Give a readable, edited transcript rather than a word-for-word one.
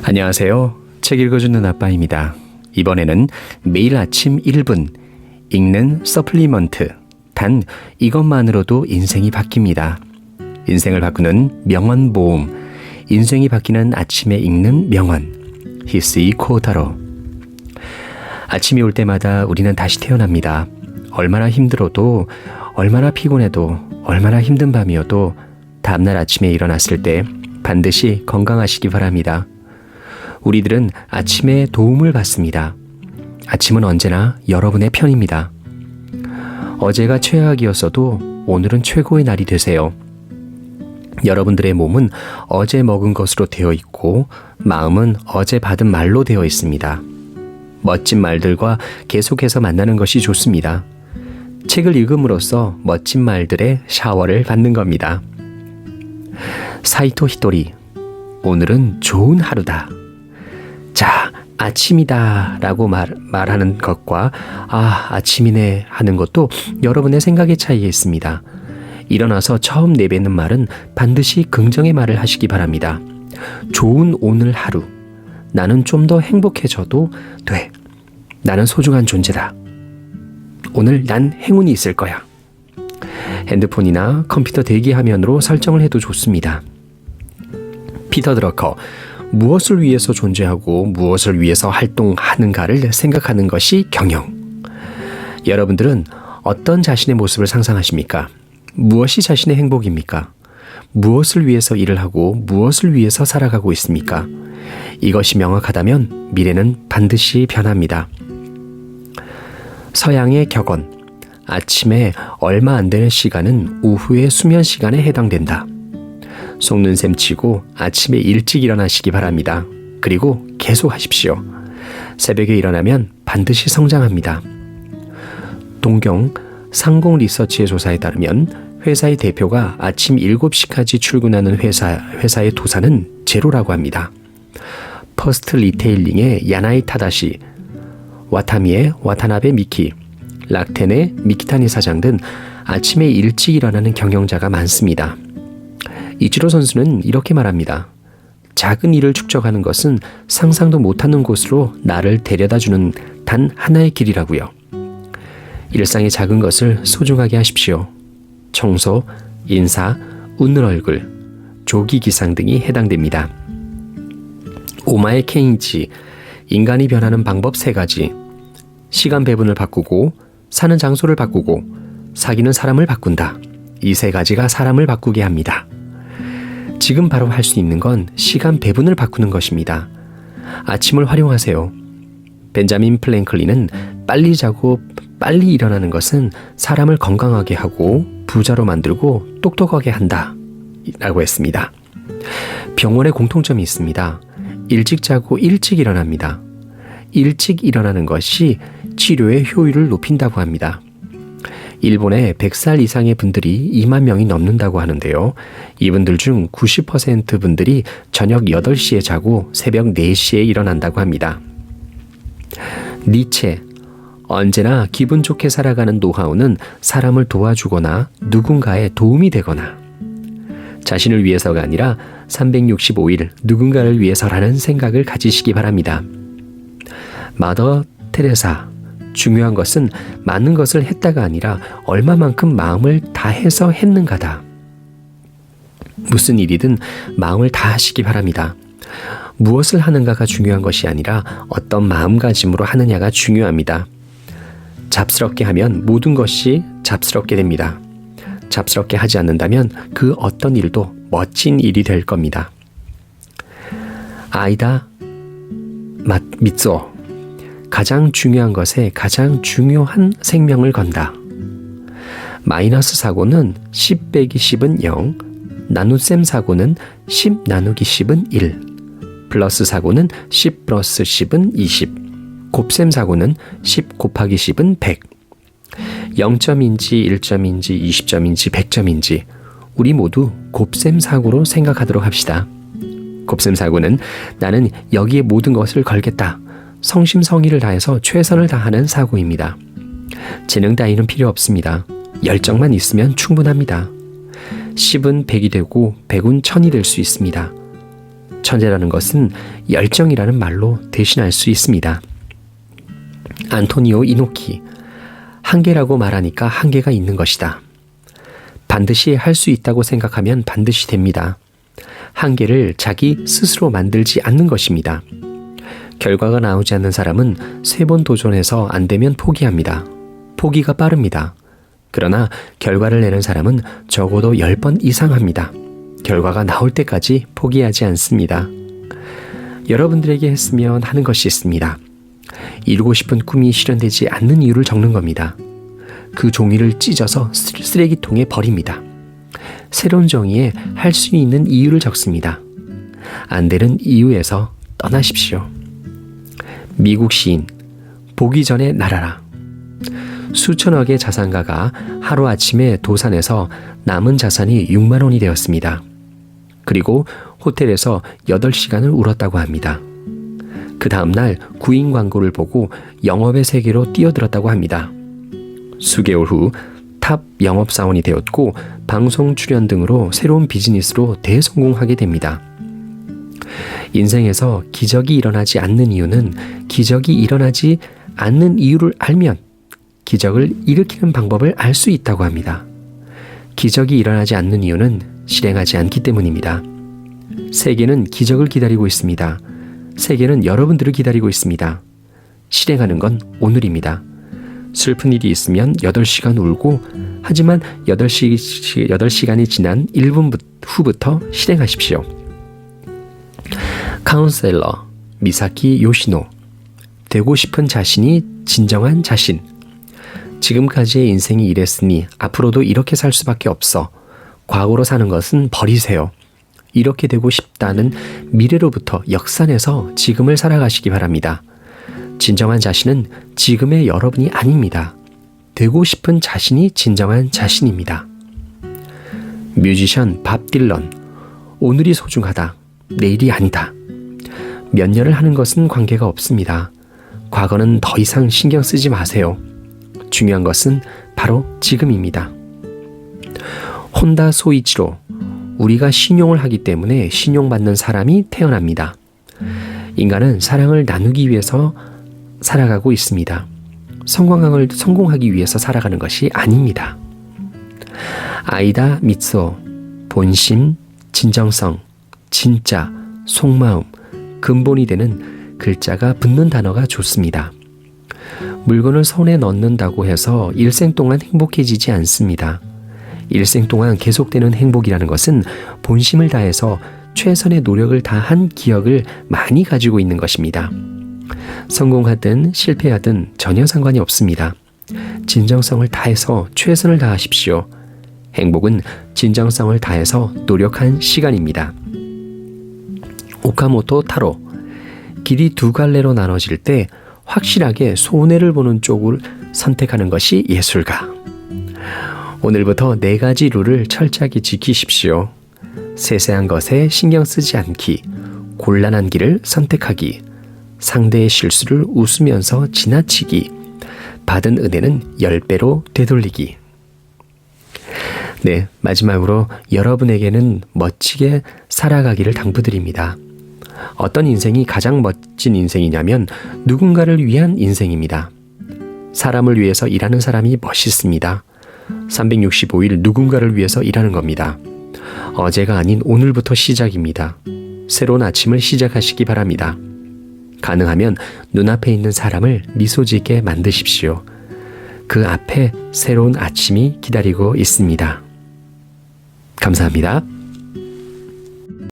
안녕하세요. 책 읽어주는 아빠입니다. 이번에는 매일 아침 1분 읽는 서플리먼트. 단 이것만으로도 인생이 바뀝니다. 인생을 바꾸는 명언 모음. 인생이 바뀌는 아침에 읽는 명언. 히스이 코타로. 아침이 올 때마다 우리는 다시 태어납니다. 얼마나 힘들어도, 얼마나 피곤해도, 얼마나 힘든 밤이어도 다음날 아침에 일어났을 때 반드시 건강하시기 바랍니다. 우리들은 아침에 도움을 받습니다. 아침은 언제나 여러분의 편입니다. 어제가 최악이었어도 오늘은 최고의 날이 되세요. 여러분들의 몸은 어제 먹은 것으로 되어 있고 마음은 어제 받은 말로 되어 있습니다. 멋진 말들과 계속해서 만나는 것이 좋습니다. 책을 읽음으로써 멋진 말들의 샤워를 받는 겁니다. 사이토 히토리. 오늘은 좋은 하루다. 자, 아침이다 라고 말하는 것과 아침이네 하는 것도 여러분의 생각의 차이에 있습니다. 일어나서 처음 내뱉는 말은 반드시 긍정의 말을 하시기 바랍니다. 좋은 오늘 하루. 나는 좀 더 행복해져도 돼. 나는 소중한 존재다. 오늘 난 행운이 있을 거야. 핸드폰이나 컴퓨터 대기 화면으로 설정을 해도 좋습니다. 피터 드러커. 무엇을 위해서 존재하고 무엇을 위해서 활동하는가를 생각하는 것이 경영. 여러분들은 어떤 자신의 모습을 상상하십니까? 무엇이 자신의 행복입니까? 무엇을 위해서 일을 하고 무엇을 위해서 살아가고 있습니까? 이것이 명확하다면 미래는 반드시 변합니다. 서양의 격언. 아침에 얼마 안 되는 시간은 오후의 수면 시간에 해당된다. 속는 셈 치고 아침에 일찍 일어나시기 바랍니다. 그리고 계속 하십시오. 새벽에 일어나면 반드시 성장합니다. 동경 상공 리서치의 조사에 따르면 회사의 대표가 아침 7시까지 출근하는 회사의 도산은 제로라고 합니다. 퍼스트 리테일링의 야나이 타다시, 와타미의 와타나베 미키, 락텐의 미키타니 사장 등 아침에 일찍 일어나는 경영자가 많습니다. 이치로 선수는 이렇게 말합니다. 작은 일을 축적하는 것은 상상도 못하는 곳으로 나를 데려다주는 단 하나의 길이라고요. 일상의 작은 것을 소중하게 하십시오. 청소, 인사, 웃는 얼굴, 조기 기상 등이 해당됩니다. 오마의 케인지. 인간이 변하는 방법 3가지. 시간 배분을 바꾸고, 사는 장소를 바꾸고, 사귀는 사람을 바꾼다. 이 3가지가 사람을 바꾸게 합니다. 지금 바로 할 수 있는 건 시간 배분을 바꾸는 것입니다. 아침을 활용하세요. 벤자민 플랭클린은 빨리 자고 빨리 일어나는 것은 사람을 건강하게 하고 부자로 만들고 똑똑하게 한다 라고 했습니다. 병원에 공통점이 있습니다. 일찍 자고 일찍 일어납니다. 일찍 일어나는 것이 치료의 효율을 높인다고 합니다. 일본에 100살 이상의 분들이 2만 명이 넘는다고 하는데요. 이분들 중 90% 분들이 저녁 8시에 자고 새벽 4시에 일어난다고 합니다. 니체. 언제나 기분 좋게 살아가는 노하우는 사람을 도와주거나 누군가에 도움이 되거나 자신을 위해서가 아니라 365일 누군가를 위해서라는 생각을 가지시기 바랍니다. 마더 테레사. 중요한 것은 많은 것을 했다가 아니라 얼마만큼 마음을 다해서 했는가다. 무슨 일이든 마음을 다하시기 바랍니다. 무엇을 하는가가 중요한 것이 아니라 어떤 마음가짐으로 하느냐가 중요합니다. 잡스럽게 하면 모든 것이 잡스럽게 됩니다. 잡스럽게 하지 않는다면 그 어떤 일도 멋진 일이 될 겁니다. 아이다 미츠오. 가장 중요한 것에 가장 중요한 생명을 건다. 마이너스 사고는 10 빼기 10은 0, 나눗셈 사고는 10 나누기 10은 1, 플러스 사고는 10 플러스 10은 20, 곱셈 사고는 10 곱하기 10은 100. 0점인지 1점인지 20점인지 100점인지 우리 모두 곱셈 사고로 생각하도록 합시다. 곱셈 사고는 나는 여기에 모든 것을 걸겠다. 성심성의를 다해서 최선을 다하는 사고입니다. 재능 따위는 필요 없습니다. 열정만 있으면 충분합니다. 10은 100이 되고 100은 1000이 될 수 있습니다. 천재라는 것은 열정이라는 말로 대신할 수 있습니다. 안토니오 이노키, 한계라고 말하니까 한계가 있는 것이다. 반드시 할 수 있다고 생각하면 반드시 됩니다. 한계를 자기 스스로 만들지 않는 것입니다. 결과가 나오지 않는 사람은 3번 도전해서 안 되면 포기합니다. 포기가 빠릅니다. 그러나 결과를 내는 사람은 적어도 10번 이상 합니다. 결과가 나올 때까지 포기하지 않습니다. 여러분들에게 했으면 하는 것이 있습니다. 이루고 싶은 꿈이 실현되지 않는 이유를 적는 겁니다. 그 종이를 찢어서 쓰레기통에 버립니다. 새로운 종이에 할 수 있는 이유를 적습니다. 안 되는 이유에서 떠나십시오. 미국 시인, 보기 전에 날아라. 수천억의 자산가가 하루아침에 도산에서 남은 자산이 6만 원이 되었습니다. 그리고 호텔에서 8시간을 울었다고 합니다. 그 다음날 구인 광고를 보고 영업의 세계로 뛰어들었다고 합니다. 수개월 후 탑 영업사원이 되었고 방송 출연 등으로 새로운 비즈니스로 대성공하게 됩니다. 인생에서 기적이 일어나지 않는 이유는 기적이 일어나지 않는 이유를 알면 기적을 일으키는 방법을 알 수 있다고 합니다. 기적이 일어나지 않는 이유는 실행하지 않기 때문입니다. 세계는 기적을 기다리고 있습니다. 세계는 여러분들을 기다리고 있습니다. 실행하는 건 오늘입니다. 슬픈 일이 있으면 8시간 울고 하지만 8시간이 지난 1분 후부터 실행하십시오. 카운셀러 미사키 요시노, 되고 싶은 자신이 진정한 자신. 지금까지의 인생이 이랬으니 앞으로도 이렇게 살 수밖에 없어. 과거로 사는 것은 버리세요. 이렇게 되고 싶다는 미래로부터 역산해서 지금을 살아가시기 바랍니다. 진정한 자신은 지금의 여러분이 아닙니다. 되고 싶은 자신이 진정한 자신입니다. 뮤지션 밥 딜런, 오늘이 소중하다. 내일이 아니다. 몇 년을 하는 것은 관계가 없습니다. 과거는 더 이상 신경 쓰지 마세요. 중요한 것은 바로 지금입니다. 혼다 소이치로, 우리가 신용을 하기 때문에 신용받는 사람이 태어납니다. 인간은 사랑을 나누기 위해서 살아가고 있습니다. 성공하기 위해서 살아가는 것이 아닙니다. 아이다 미츠오, 본심, 진정성, 진짜, 속마음, 근본이 되는 글자가 붙는 단어가 좋습니다. 물건을 손에 넣는다고 해서 일생 동안 행복해지지 않습니다. 일생 동안 계속되는 행복이라는 것은 본심을 다해서 최선의 노력을 다한 기억을 많이 가지고 있는 것입니다. 성공하든 실패하든 전혀 상관이 없습니다. 진정성을 다해서 최선을 다하십시오. 행복은 진정성을 다해서 노력한 시간입니다. 오카모토 타로, 길이 두 갈래로 나눠질 때 확실하게 손해를 보는 쪽을 선택하는 것이 예술가. 오늘부터 4가지 룰을 철저하게 지키십시오. 세세한 것에 신경 쓰지 않기, 곤란한 길을 선택하기, 상대의 실수를 웃으면서 지나치기, 받은 은혜는 10배로 되돌리기. 네, 마지막으로 여러분에게는 멋지게 살아가기를 당부드립니다. 어떤 인생이 가장 멋진 인생이냐면 누군가를 위한 인생입니다. 사람을 위해서 일하는 사람이 멋있습니다. 365일 누군가를 위해서 일하는 겁니다. 어제가 아닌 오늘부터 시작입니다. 새로운 아침을 시작하시기 바랍니다. 가능하면 눈앞에 있는 사람을 미소 짓게 만드십시오. 그 앞에 새로운 아침이 기다리고 있습니다. 감사합니다.